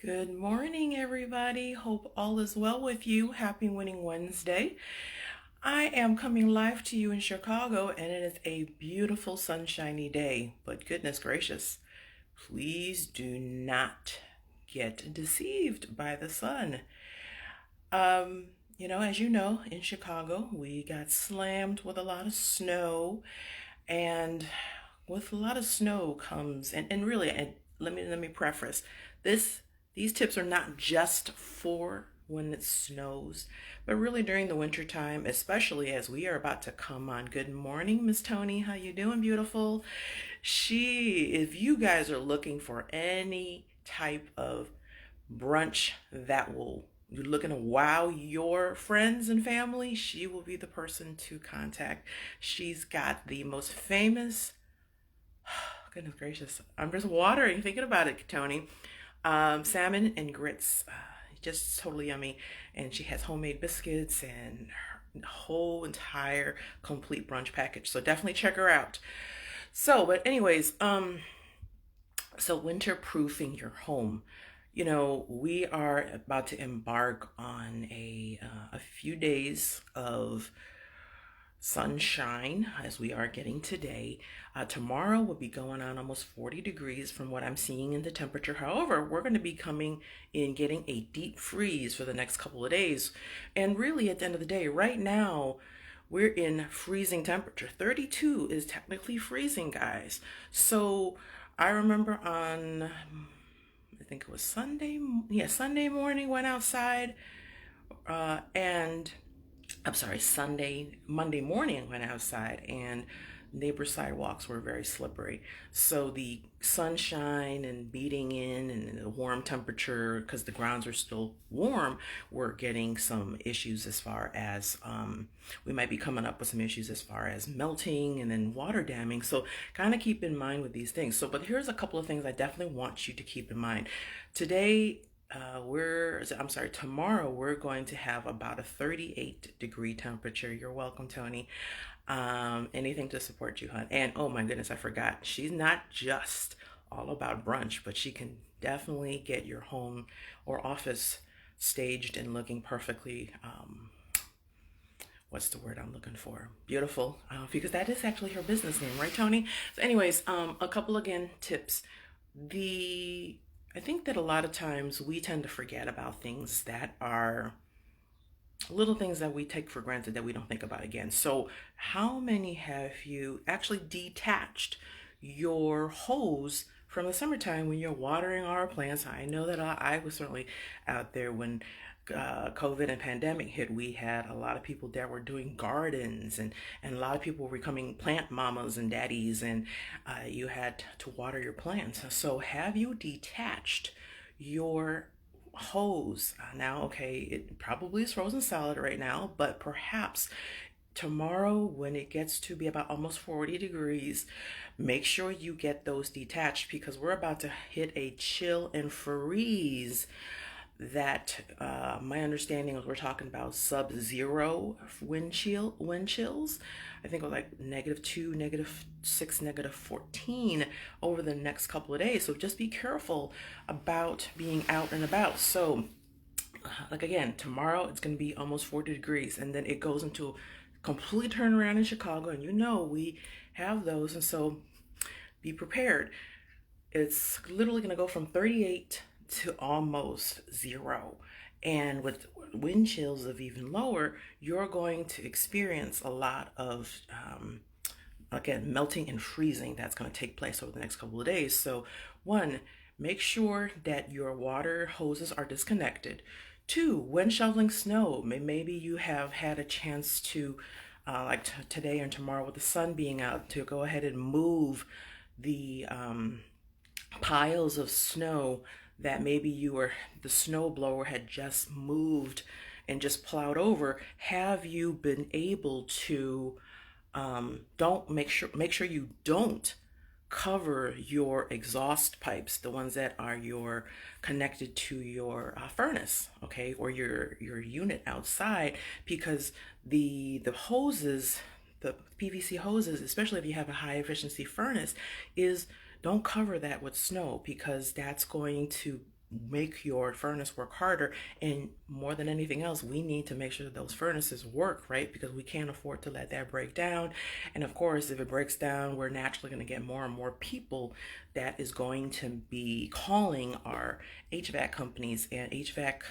Good morning, everybody. Hope all is well with you. Happy Winning Wednesday. I am coming live to you in Chicago, and it is a beautiful, sunshiny day. But goodness gracious, please do not get deceived by the sun. As you know, in Chicago, we got slammed with a lot of snow, and with a lot of snow comes, and really, and let me preface this. These tips are not just for when it snows, but really during the winter time, especially as we are about to come on. Good morning, Miss Tony. How you doing, beautiful? If you guys are looking for any type of brunch that will you're looking to wow your friends and family, she will be the person to contact. She's got the most famous, goodness gracious, I'm just watering thinking about it, Tony. Salmon and grits, just totally yummy. And she has homemade biscuits and her whole entire complete brunch package. So definitely check her out. But anyways, so winter proofing your home. We are about to embark on a few days of sunshine as we are getting today. Tomorrow will be going on almost 40 degrees from what I'm seeing in the temperature. However, we're going to be coming in getting a deep freeze for the next couple of days. And really, at the end of the day, right now, we're in freezing temperature. 32 is technically freezing, guys. So I remember on, I think it was Sunday, yeah, Sunday morning, went outside, and I'm sorry, Monday morning went outside, and neighbor sidewalks were very slippery. So the sunshine and beating in and the warm temperature, because the grounds are still warm, we're getting some issues as far as we might be coming up with some issues as far as melting and then water damming. So kind of keep in mind with these things. But here's a couple of things I definitely want you to keep in mind. Tomorrow we're going to have about a 38-degree temperature. You're welcome, Tony. Anything to support you, hon. And oh my goodness, I forgot. She's not just all about brunch, but she can definitely get your home or office staged and looking perfectly. What's the word I'm looking for? Beautiful. Because that is actually her business name, right, Tony? So anyways, a couple again tips. I think that a lot of times we tend to forget about things that are little things that we take for granted that we don't think about again. So how many have you actually detached your hose from the summertime when you're watering our plants? I know that I was certainly out there when COVID and pandemic hit. We had a lot of people that were doing gardens, and a lot of people were becoming plant mamas and daddies, and you had to water your plants. So have you detached your hose? Now, okay, it probably is frozen solid right now, but perhaps tomorrow when it gets to be about almost 40 degrees, make sure you get those detached, because we're about to hit a chill and freeze that my understanding is we're talking about sub-zero wind chills. I think it was like -2, -6, -14 over the next couple of days. So just be careful about being out and about. So like again, tomorrow it's going to be almost 40 degrees, and then it goes into complete turnaround in Chicago, and we have those, and so be prepared. It's literally going to go from 38 to almost zero. And with wind chills of even lower, you're going to experience a lot of, again, melting and freezing that's going to take place over the next couple of days. So, one, make sure that your water hoses are disconnected. Two, when shoveling snow, maybe you have had a chance to, today and tomorrow with the sun being out, to go ahead and move the piles of snow that maybe the snow blower had just moved and just plowed over. Have you been able to don't make sure you don't cover your exhaust pipes, the ones that are connected to your furnace, okay, or your unit outside, because the hoses, the PVC hoses, especially if you have a high efficiency furnace, don't cover that with snow, because that's going to make your furnace work harder. And more than anything else, we need to make sure that those furnaces work, right? Because we can't afford to let that break down. And of course, if it breaks down, we're naturally going to get more and more people that is going to be calling our HVAC companies. And HVAC,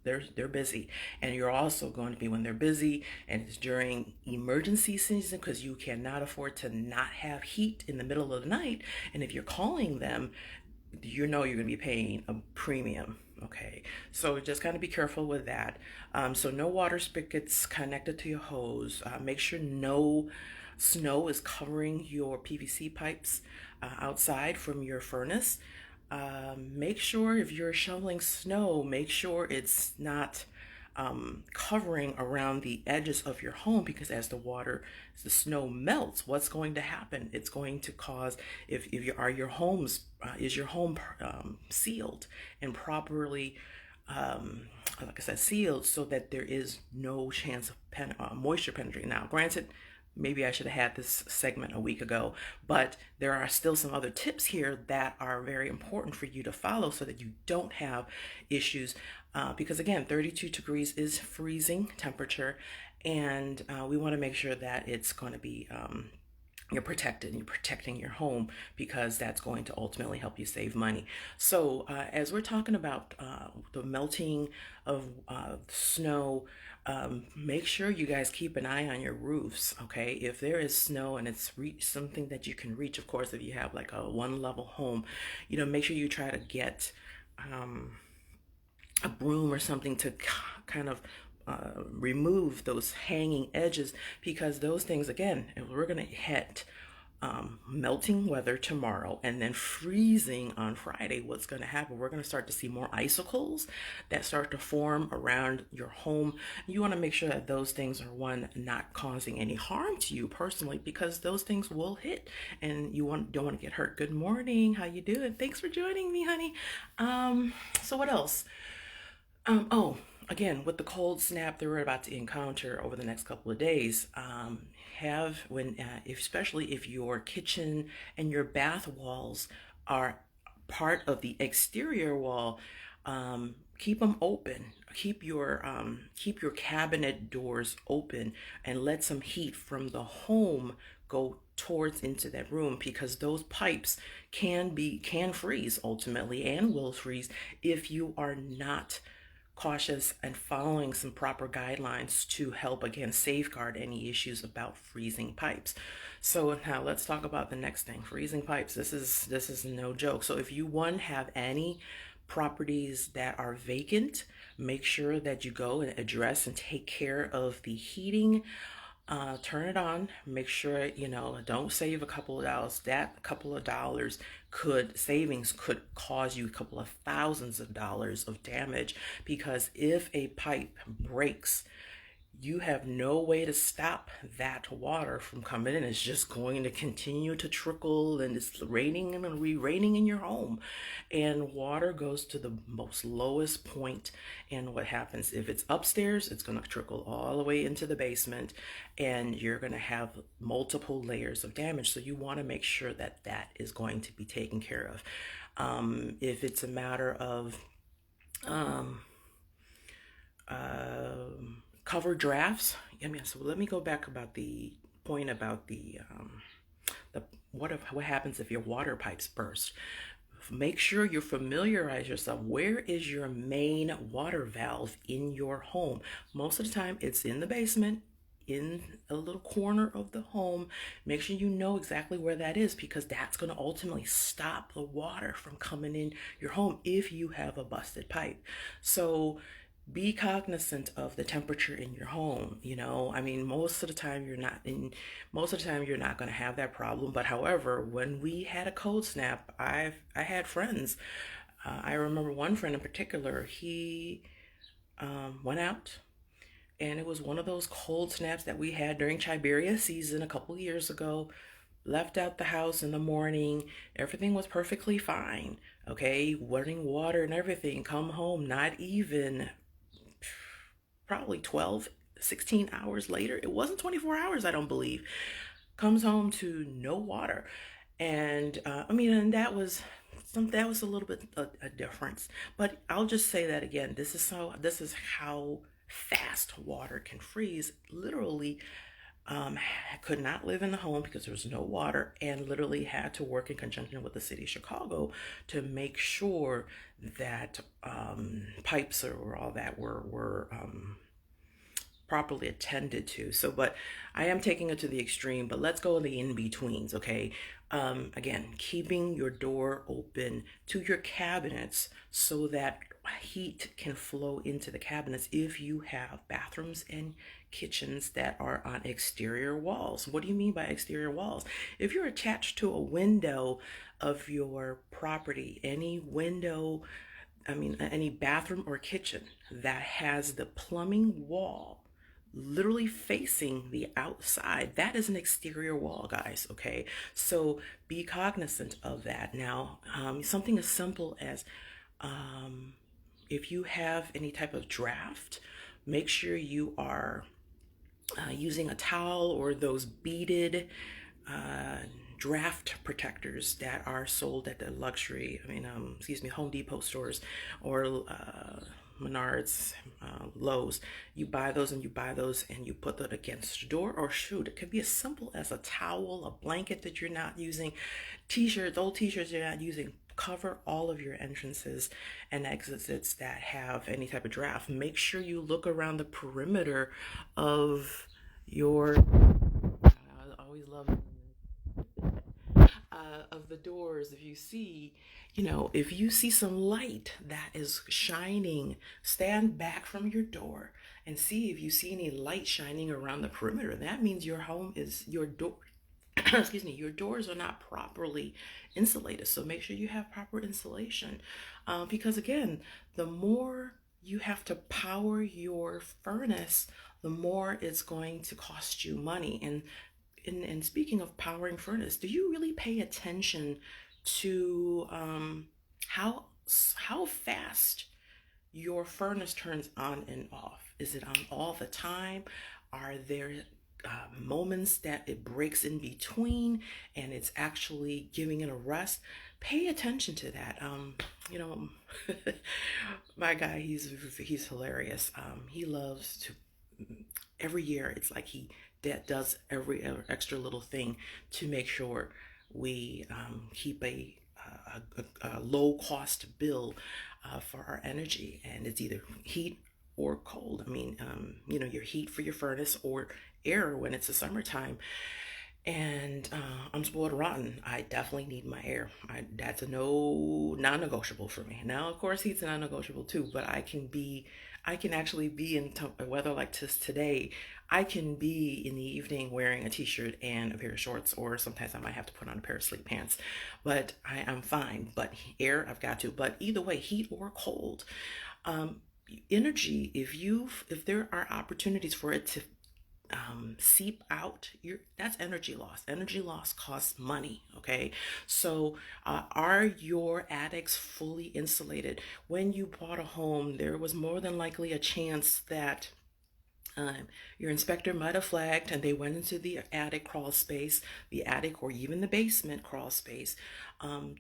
they're busy, and you're also going to be, when they're busy and it's during emergency season, because you cannot afford to not have heat in the middle of the night. And if you're calling them, you're going to be paying a premium. Okay, so just kind of be careful with that. So no water spigots connected to your hose. Make sure no snow is covering your PVC pipes outside from your furnace. Make sure if you're shoveling snow, make sure it's not covering around the edges of your home, because as the snow melts, what's going to happen? It's going to cause, if you are your homes, is your home sealed and properly, like I said, sealed, so that there is no chance of moisture penetrating. Now, granted, maybe I should have had this segment a week ago, but there are still some other tips here that are very important for you to follow so that you don't have issues. Because again, 32 degrees is freezing temperature, and we want to make sure that it's going to be you're protected and you're protecting your home, because that's going to ultimately help you save money. So as we're talking about the melting of snow, make sure you guys keep an eye on your roofs. Okay, if there is snow and it's something that you can reach, of course, if you have like a one level home, make sure you try to get a broom or something to kind of remove those hanging edges, because those things, again, if we're going to hit melting weather tomorrow and then freezing on Friday, what's going to happen? We're going to start to see more icicles that start to form around your home. You want to make sure that those things are, one, not causing any harm to you personally, because those things will hit and you don't want to get hurt. Good morning. How you doing? Thanks for joining me, honey. So what else? Oh, again, with the cold snap that we're about to encounter over the next couple of days, especially if your kitchen and your bath walls are part of the exterior wall, keep them open. Keep your cabinet doors open and let some heat from the home go towards into that room, because those pipes can freeze ultimately, and will freeze if you are not cautious and following some proper guidelines to help, again, safeguard any issues about freezing pipes. So now let's talk about the next thing, freezing pipes. This is no joke. So if you, one, have any properties that are vacant, make sure that you go and address and take care of the heating. Turn it on. Make sure, don't save a couple of dollars. That couple of dollars savings could cause you a couple of thousands of dollars of damage, because if a pipe breaks, you have no way to stop that water from coming in. It's just going to continue to trickle, and it's raining and re-raining in your home. And water goes to the most lowest point. And what happens if it's upstairs, it's going to trickle all the way into the basement, and you're going to have multiple layers of damage. So you want to make sure that that is going to be taken care of. If it's a matter of cover drafts. So let me go back about the point about what happens if your water pipes burst. Make sure you familiarize yourself. Where is your main water valve in your home? Most of the time, it's in the basement, in a little corner of the home. Make sure you know exactly where that is, because that's going to ultimately stop the water from coming in your home if you have a busted pipe. So be cognizant of the temperature in your home. Most of the time you're not going to have that problem. But however, when we had a cold snap, I had friends. I remember one friend in particular. He went out, and it was one of those cold snaps that we had during Chiberia season a couple years ago. Left out the house in the morning. Everything was perfectly fine. Okay, running water and everything. Come home, not even probably 12, 16 hours later. It wasn't 24 hours, I don't believe. Comes home to no water. And and that was that was a little bit a difference. But I'll just say that again. This is how fast water can freeze. Literally, I could not live in the home because there was no water, and literally had to work in conjunction with the city of Chicago to make sure that pipes or all that were properly attended to. So, but I am taking it to the extreme, but let's go in the in-betweens, okay? Again, keeping your door open to your cabinets so that heat can flow into the cabinets if you have bathrooms and kitchens that are on exterior walls. What do you mean by exterior walls? If you're attached to a window of your property, any window, any bathroom or kitchen that has the plumbing wall literally facing the outside, that is an exterior wall, guys. Okay, so be cognizant of that. Now, something as simple as if you have any type of draft, make sure you are using a towel or those beaded draft protectors that are sold at the Home Depot stores or Menards, Lowe's. You buy those and you put that against the door, or shoot, it could be as simple as a towel, a blanket that you're not using, t-shirts, old t-shirts you're not using. Cover all of your entrances and exits that have any type of draft. Make sure you look around the perimeter of your, I always love of the doors. If you see some light that is shining, stand back from your door and see if you see any light shining around the perimeter. That means your door excuse me, your doors are not properly insulated. So make sure you have proper insulation, because again, the more you have to power your furnace, the more it's going to cost you money. And speaking of powering furnace, do you really pay attention to how how fast your furnace turns on and off? Is it on all the time? Are there moments that it breaks in between and it's actually giving it a rest? Pay attention to that. You know, my guy, he's hilarious. He loves to, every year it's like he that does every extra little thing to make sure we keep a low cost bill for our energy, and it's either heat or cold. Your heat for your furnace or air when it's the summertime. And I'm spoiled rotten. I definitely need my air. That's a non-negotiable for me. Now, of course, heat's a non-negotiable too. But I can actually be in weather like this today. I can be in the evening wearing a t-shirt and a pair of shorts, or sometimes I might have to put on a pair of sleep pants. But I'm fine. But air, I've got to. But either way, heat or cold, energy. If there are opportunities for it to seep out, that's energy loss. Energy loss costs money. Okay, so are your attics fully insulated? When you bought a home, there was more than likely a chance that your inspector might have flagged and they went into the attic crawl space, the attic or even the basement crawl space,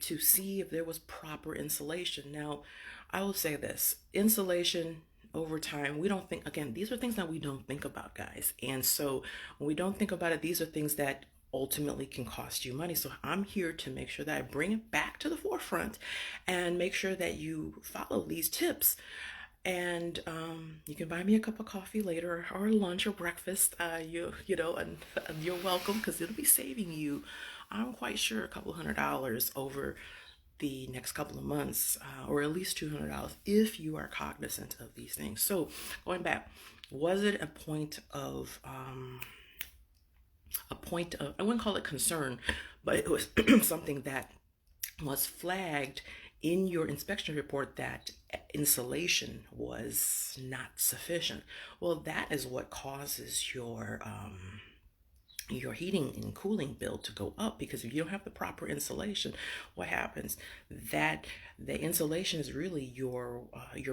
to see if there was proper insulation. Now, I will say this: insulation over time, we don't think, again, these are things that we don't think about, guys. And so when we don't think about it, these are things that ultimately can cost you money. So I'm here to make sure that I bring it back to the forefront and make sure that you follow these tips. And you can buy me a cup of coffee later, or lunch or breakfast. And you're welcome, because it'll be saving you, I'm quite sure, a couple $100 over the next couple of months, or at least $200 if you are cognizant of these things. So going back, was it a point of I wouldn't call it concern, but it was something that was flagged in your inspection report, that insulation was not sufficient? Well, that is what causes your heating and cooling bill to go up, because if you don't have the proper insulation, what happens? That the insulation is really your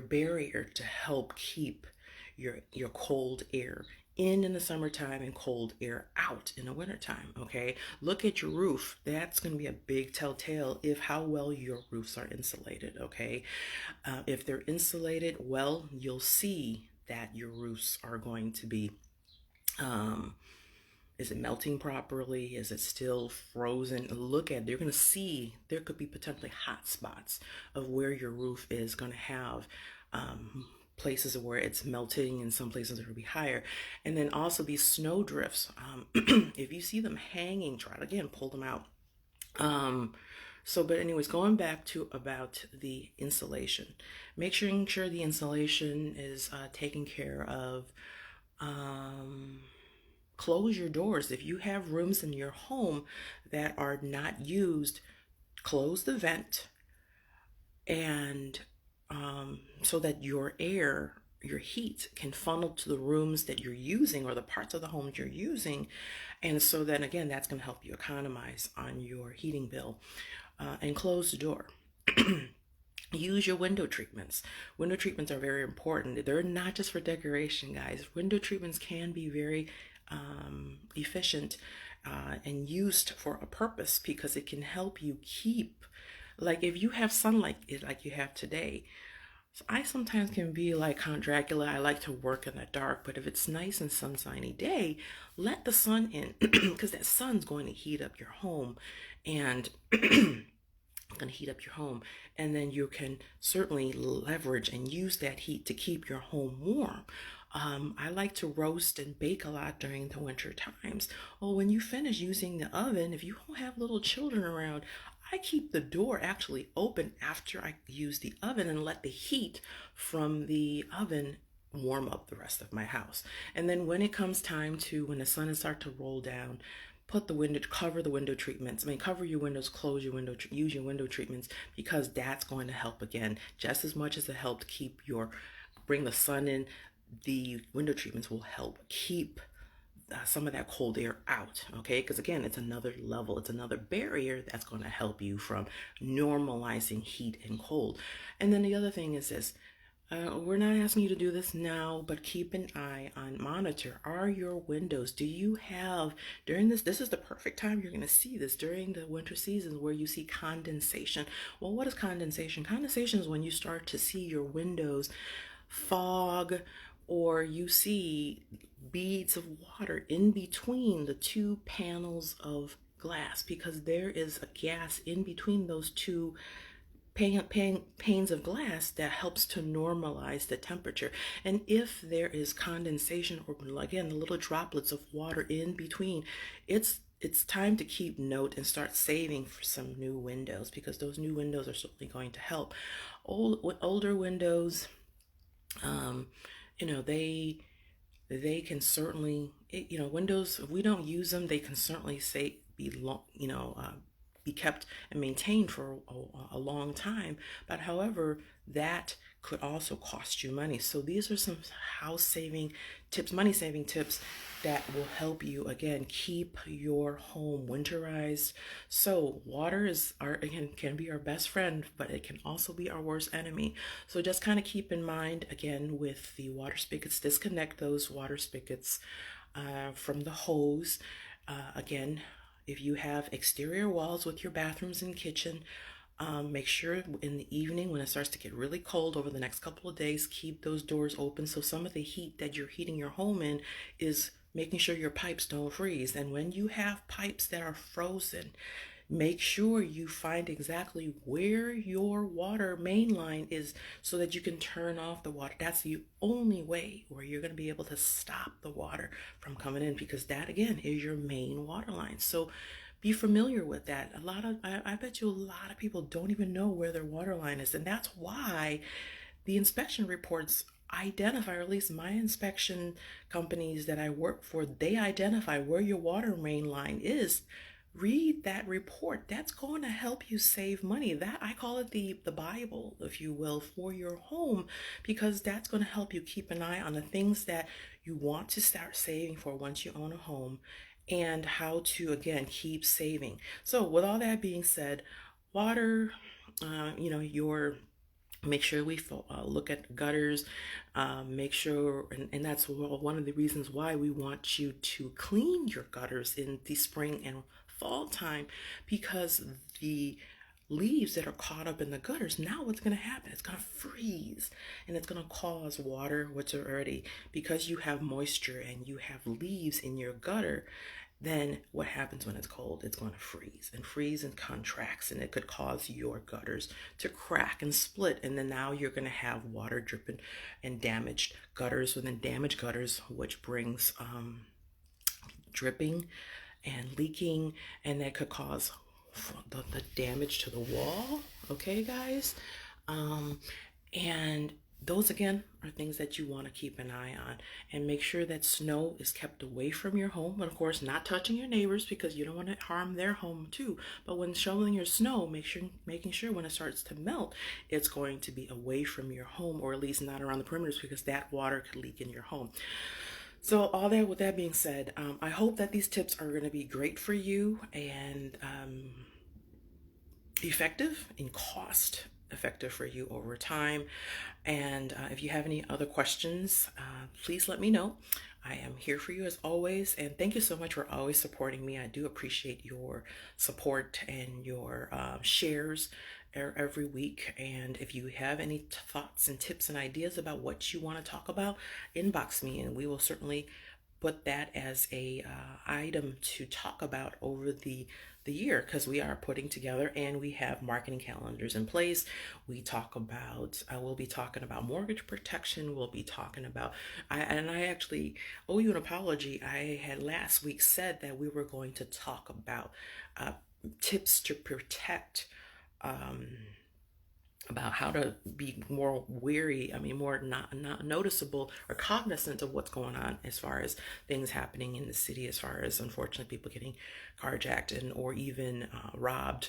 barrier to help keep your cold air in the summertime and cold air out in the wintertime. Okay, look at your roof. That's going to be a big telltale if how well your roofs are insulated. Okay, if they're insulated well, you'll see that your roofs are going to be um, is it melting properly? Is it still frozen? Look at it. You're going to see there could be potentially hot spots of where your roof is going to have places where it's melting, and some places it will be higher. And then also these snow drifts. If you see them hanging, try to again pull them out. Um, but anyways, going back to about the insulation, making sure the insulation is taken care of. Um, Close your doors. If you have rooms in your home that are not used, close the vent, and so that your air, your heat can funnel to the rooms that you're using or the parts of the home you're using. And so then again, that's going to help you economize on your heating bill. And close the door. Use your window treatments. Window treatments are very important. They're not just for decoration, guys. Window treatments can be very efficient and used for a purpose, because it can help you keep, like if you have sunlight like you have today. So I sometimes can be like Count Dracula. I like to work in the dark, but if it's nice and sunshiny day, let the sun in because that sun's going to heat up your home, and going to heat up your home, and then you can certainly leverage and use that heat to keep your home warm. I like to roast and bake a lot during the winter times. Oh, when you finish using the oven, if you don't have little children around, I keep the door actually open after I use the oven and let the heat from the oven warm up the rest of my house. And then when it comes time to, when the sun is start to roll down, cover the window treatments. Cover your windows, close your window, use your window treatments, because that's going to help again, just as much as it helped bring the sun in. The window treatments will help keep some of that cold air out, okay? Because again, it's another level, it's another barrier that's going to help you from normalizing heat and cold. And then the other thing is this. We're not asking you to do this now, but keep an eye on, monitor. Are your windows, do you have, during this is the perfect time you're going to see this during the winter seasons where you see condensation. Well, what is condensation? Condensation is when you start to see your windows fog, or you see beads of water in between the two panels of glass, because there is a gas in between those two panes of glass that helps to normalize the temperature. And if there is condensation, or again, the little droplets of water in between, it's time to keep note and start saving for some new windows, because those new windows are certainly going to help. Older windows, you know, they can certainly, windows, if we don't use them, they can certainly be long, be kept and maintained for a long time. But however, that could also cost you money. So these are some house saving tips, money saving tips that will help you again keep your home winterized. So water again can be our best friend, but it can also be our worst enemy. So just kind of keep in mind again with the water spigots, disconnect those water spigots from the hose. Again, if you have exterior walls with your bathrooms and kitchen, make sure in the evening when it starts to get really cold over the next couple of days, keep those doors open. So some of the heat that you're heating your home in is making sure your pipes don't freeze. And when you have pipes that are frozen, make sure you find exactly where your water main line is so that you can turn off the water. That's the only way where you're going to be able to stop the water from coming in, because that again is your main water line. So be familiar with that. I bet you a lot of people don't even know where their water line is. And that's why the inspection reports identify, or at least my inspection companies that I work for, they identify where your water main line is. Read that report. That's going to help you save money. That, I call it the Bible, if you will, for your home, because that's going to help you keep an eye on the things that you want to start saving for once you own a home, and how to again keep saving. So with all that being said, water, your Make sure we look at gutters. Make sure, and that's one of the reasons why we want you to clean your gutters in the spring and fall time, because the leaves that are caught up in the gutters, now what's going to happen? It's going to freeze, and it's going to cause water, which are already, because you have moisture and you have leaves in your gutter. Then what happens when it's cold? It's going to freeze and contracts, and it could cause your gutters to crack and split. And then now you're going to have water dripping and damaged gutters within damaged gutters, which brings dripping and leaking, and that could cause the damage to the wall. Okay, guys. And those again are things that you want to keep an eye on, and make sure that snow is kept away from your home. And of course, not touching your neighbors, because you don't want to harm their home too. But when shoveling your snow, making sure when it starts to melt, it's going to be away from your home, or at least not around the perimeters, because that water could leak in your home. So all that, with that being said, I hope that these tips are going to be great for you, and effective in cost effective for you over time. And if you have any other questions, please let me know. I am here for you as always, and thank you so much for always supporting me. I do appreciate your support and your shares every week. And if you have any thoughts and tips and ideas about what you want to talk about, inbox me, and we will certainly put that as a item to talk about over the year, because we are putting together and we have marketing calendars in place. We talk about we'll be talking about mortgage protection. We'll be talking about I actually owe you an apology. I had last week said that we were going to talk about tips to protect, about how to be more wary, more not noticeable or cognizant of what's going on as far as things happening in the city, as far as unfortunately people getting carjacked and or even robbed.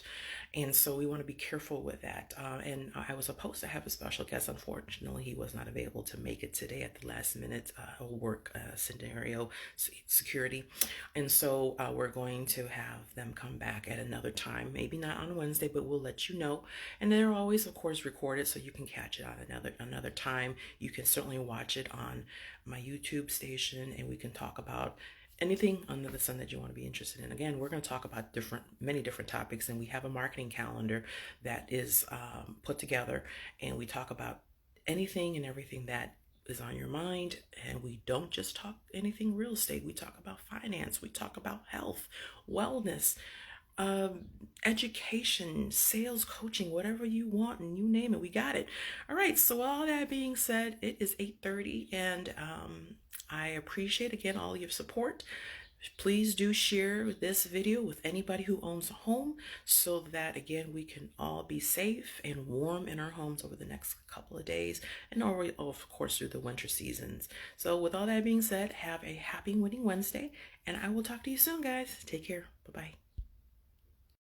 And so we want to be careful with that. And I was supposed to have a special guest. Unfortunately, he was not available to make it today at the last minute work scenario security. And so we're going to have them come back at another time, maybe not on Wednesday, but we'll let you know. And they're always, of course, recorded, so you can catch it on another time. You can certainly watch it on my YouTube station, and we can talk about anything under the sun that you want to be interested in. Again, we're going to talk about many different topics, and we have a marketing calendar that is put together, and we talk about anything and everything that is on your mind. And we don't just talk anything real estate. We talk about finance. We talk about health, wellness, education, sales, coaching, whatever you want, and you name it, we got it. All right, so all that being said, it is 8:30, and I appreciate again all your support. Please do share this video with anybody who owns a home, so that again we can all be safe and warm in our homes over the next couple of days, and of course through the winter seasons. So with all that being said, have a happy winning Wednesday, and I will talk to you soon, guys. Take care. Bye-bye.